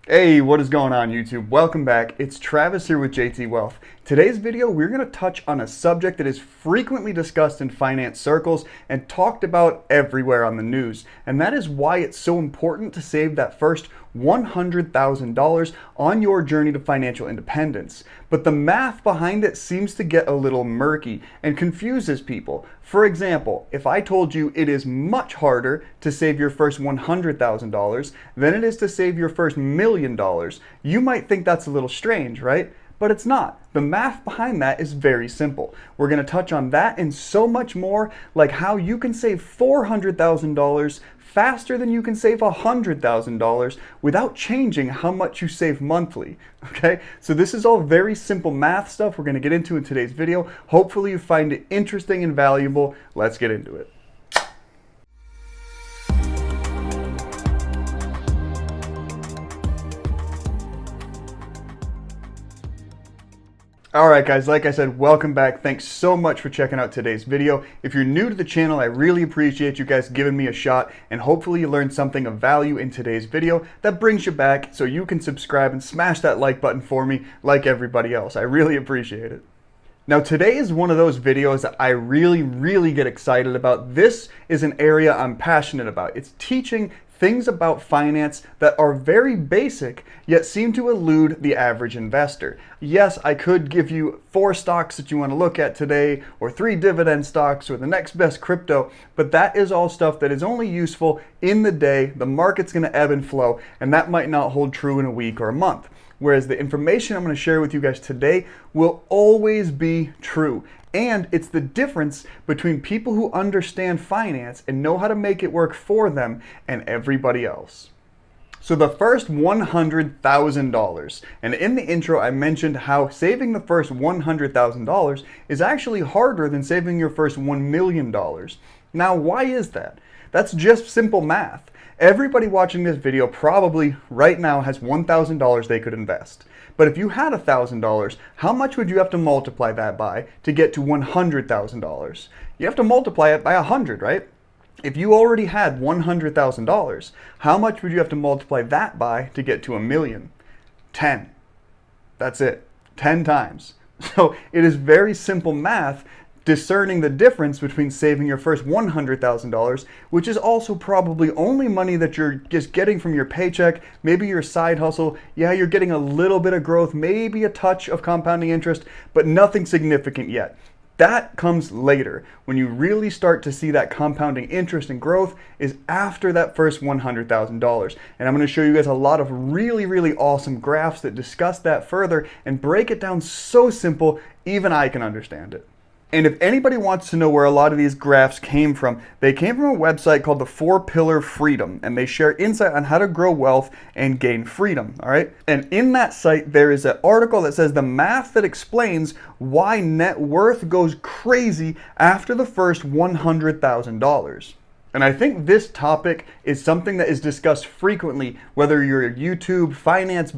Hey, what is going on YouTube? Welcome back. It's Travis here with JT Wealth. Today's video, we're going to touch on a subject that is frequently discussed in finance circles and talked about everywhere on the news. And that is why it's so important to save that first $100,000 on your journey to financial independence. But the math behind it seems to get a little murky and confuses people. For example, if I told you it is much harder to save your first $100,000 than it is to save your first $1,000,000, you might think that's a little strange, right? But it's not. The math behind that is very simple. We're going to touch on that and so much more, like how you can save $400,000 faster than you can save $100,000 without changing how much you save monthly. Okay, so this is all very simple math stuff we're going to get into in today's video. Hopefully you find it interesting and valuable. Let's get into it. Alright guys, like I said, welcome back. Thanks so much for checking out today's video. If you're new to the channel, I really appreciate you guys giving me a shot, and hopefully you learned something of value in today's video that brings you back so you can subscribe and smash that like button for me like everybody else. I really appreciate it. Now today is one of those videos that I really get excited about. This is an area I'm passionate about. It's teaching things about finance that are very basic yet seem to elude the average investor. Yes, I could give you 4 stocks that you want to look at today, or 3 dividend stocks, or the next best crypto, but that is all stuff that is only useful in the day. The market's going to ebb and flow, and that might not hold true in a week or a month. Whereas the information I'm going to share with you guys today will always be true. And it's the difference between people who understand finance and know how to make it work for them and everybody else. So the first $100,000, and in the intro I mentioned how saving the first $100,000 is actually harder than saving your first $1,000,000. Now why is that? That's just simple math. Everybody watching this video probably right now has $1,000 they could invest. But if you had $1,000, how much would you have to multiply that by to get to $100,000? You have to multiply it by 100, right? If you already had $100,000, how much would you have to multiply that by to get to $1,000,000? 10. That's it. 10 times. So it is very simple math discerning the difference between saving your first $100,000, which is also probably only money that you're just getting from your paycheck, maybe your side hustle. Yeah, you're getting a little bit of growth, maybe a touch of compounding interest, but nothing significant yet. That comes later. When you really start to see that compounding interest and growth is after that first $100,000. And I'm going to show you guys a lot of really awesome graphs that discuss that further and break it down so simple, even I can understand it. And if anybody wants to know where a lot of these graphs came from, they came from a website called the 4-Pillar Freedom, and they share insight on how to grow wealth and gain freedom, all right? And in that site, there is an article that says the math that explains why net worth goes crazy after the first $100,000. And I think this topic is something that is discussed frequently, whether you're a YouTube finance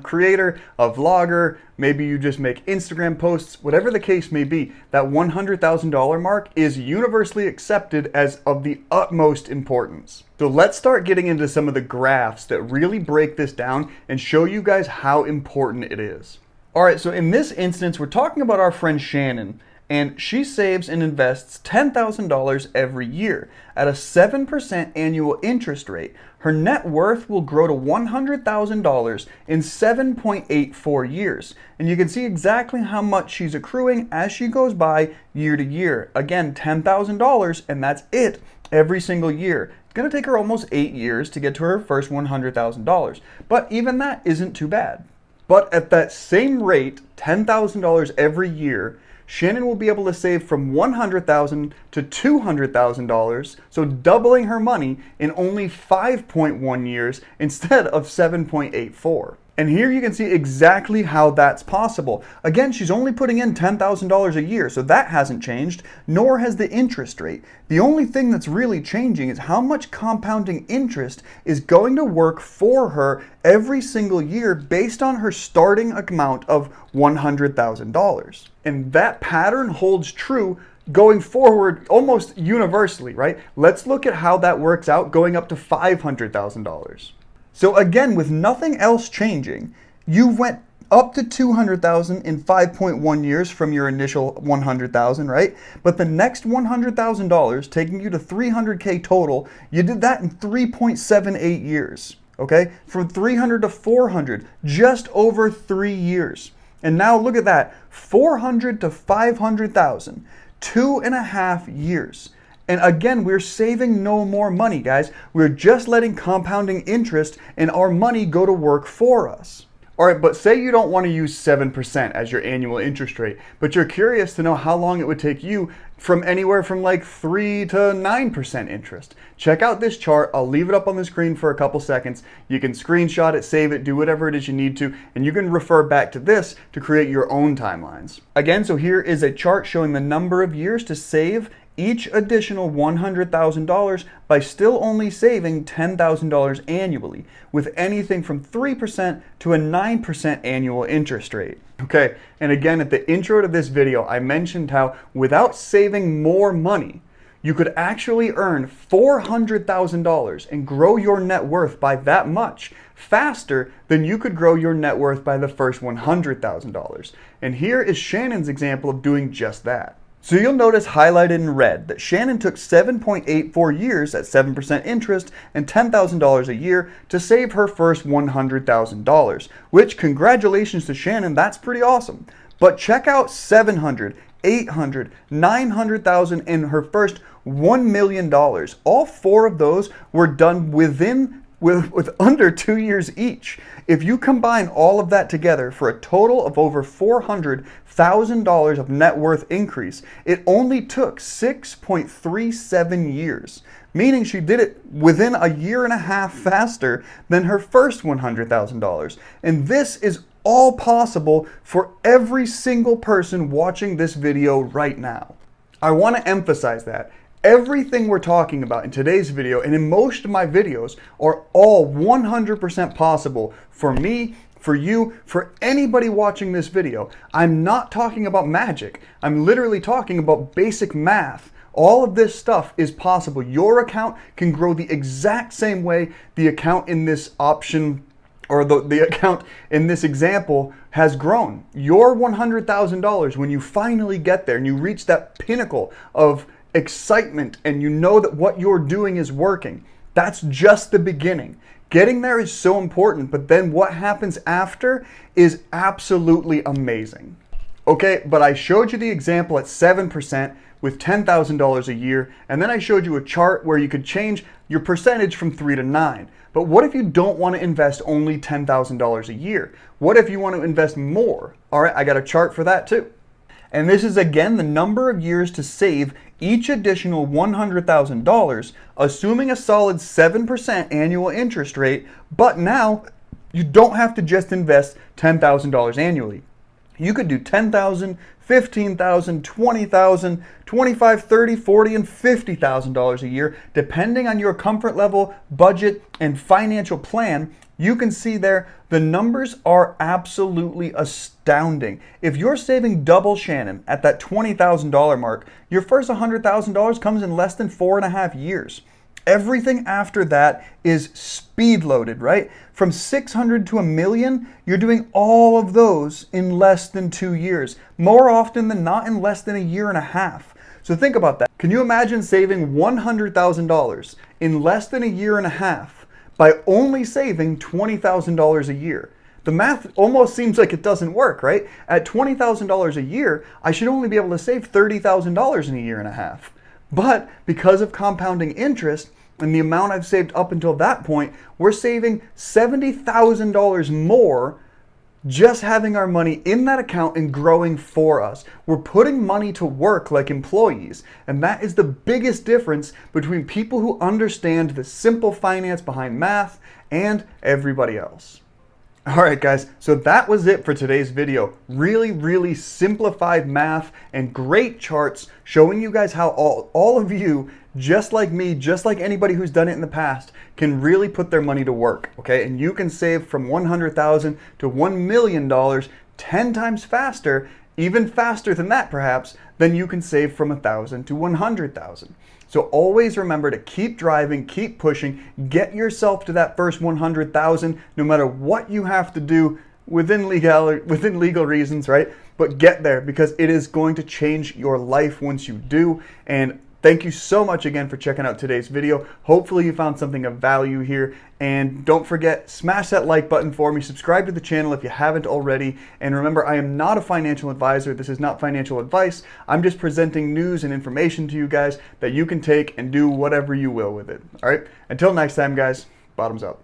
creator, a vlogger, maybe you just make Instagram posts, whatever the case may be, that $100,000 mark is universally accepted as of the utmost importance. So let's start getting into some of the graphs that really break this down and show you guys how important it is. All right, so in this instance, we're talking about our friend Shannon, and she saves and invests $10,000 every year at a 7% annual interest rate. Her net worth will grow to $100,000 in 7.84 years. And you can see exactly how much she's accruing as she goes by year to year. Again, $10,000, and that's it every single year. It's going to take her almost 8 years to get to her first $100,000. But even that isn't too bad. But at that same rate, $10,000 every year, Shannon will be able to save from $100,000 to $200,000, so doubling her money in only 5.1 years instead of 7.84. And here you can see exactly how that's possible. Again, she's only putting in $10,000 a year, so that hasn't changed, nor has the interest rate. The only thing that's really changing is how much compounding interest is going to work for her every single year based on her starting amount of $100,000. And that pattern holds true going forward almost universally, right? Let's look at how that works out going up to $500,000. So again, with nothing else changing, you went up to 200,000 in 5.1 years from your initial 100,000, right? But the next $100,000, taking you to 300K total, you did that in 3.78 years, okay? From 300 to 400, just over 3 years. And now look at that, 400 to 500,000, 2.5 years. And again, we're saving no more money, guys. We're just letting compounding interest and our money go to work for us. All right, but say you don't want to use 7% as your annual interest rate, but you're curious to know how long it would take you from anywhere from like 3 to 9% interest. Check out this chart. I'll leave it up on the screen for a couple seconds. You can screenshot it, save it, do whatever it is you need to, and you can refer back to this to create your own timelines. Again, so here is a chart showing the number of years to save each additional $100,000 by still only saving $10,000 annually, with anything from 3% to a 9% annual interest rate. Okay, and again, at the intro to this video, I mentioned how without saving more money, you could actually earn $400,000 and grow your net worth by that much faster than you could grow your net worth by the first $100,000. And here is Shannon's example of doing just that. So you'll notice highlighted in red that Shannon took 7.84 years at 7% interest and $10,000 a year to save her first $100,000, which, congratulations to Shannon, that's pretty awesome. But check out 700, 800, 900,000 and her first $1 million. All four of those were done with under 2 years each. If you combine all of that together for a total of over $400,000 of net worth increase, it only took 6.37 years, meaning she did it within a year and a half faster than her first $100,000. And this is all possible for every single person watching this video right now. I want to emphasize that everything we're talking about in today's video and in most of my videos are all 100% possible for me, for you, for anybody watching this video. I'm not talking about magic. I'm literally talking about basic math. All of this stuff is possible. Your account can grow the exact same way the account in this option or the account in this example has grown. Your $100,000, when you finally get there and you reach that pinnacle of excitement and you know that what you're doing is working, that's just the beginning. Getting there is so important, but then what happens after is absolutely amazing. Okay, but I showed you the example at 7% with $10,000 a year, and then I showed you a chart where you could change your percentage from 3 to 9. But what if you don't want to invest only $10,000 a year? What if you want to invest more? All right, I got a chart for that too. And this is again the number of years to save each additional $100,000, assuming a solid 7% annual interest rate, but now you don't have to just invest $10,000 annually. You could do $10,000, $15,000, $20,000, $25,000, $30,000, $40,000, and $50,000 a year, depending on your comfort level, budget, and financial plan. You can see there the numbers are absolutely astounding. If you're saving double Shannon at that $20,000 mark, your first $100,000 comes in less than 4.5 years. Everything after that is speed loaded, right? From 600 to $1 million, you're doing all of those in less than 2 years. More often than not, in less than a year and a half. So think about that. Can you imagine saving $100,000 in less than a year and a half by only saving $20,000 a year? The math almost seems like it doesn't work, right? At $20,000 a year, I should only be able to save $30,000 in a year and a half. But because of compounding interest and the amount I've saved up until that point, we're saving $70,000 more just having our money in that account and growing for us. We're putting money to work like employees, and that is the biggest difference between people who understand the simple finance behind math and everybody else. All right, guys, so that was it for today's video. Really simplified math and great charts showing you guys how all of you, just like me, just like anybody who's done it in the past, can really put their money to work, okay? And you can save from $100,000 to $1 million 10 times faster, even faster than that perhaps, than you can save from $1,000 to $100,000. So always remember to keep driving, keep pushing, get yourself to that first 100,000, no matter what you have to do within legal reasons, right? But get there, because it is going to change your life once you do. And thank you so much again for checking out today's video. Hopefully you found something of value here. And don't forget, smash that like button for me. Subscribe to the channel if you haven't already. And remember, I am not a financial advisor. This is not financial advice. I'm just presenting news and information to you guys that you can take and do whatever you will with it. All right? Until next time, guys, bottoms up.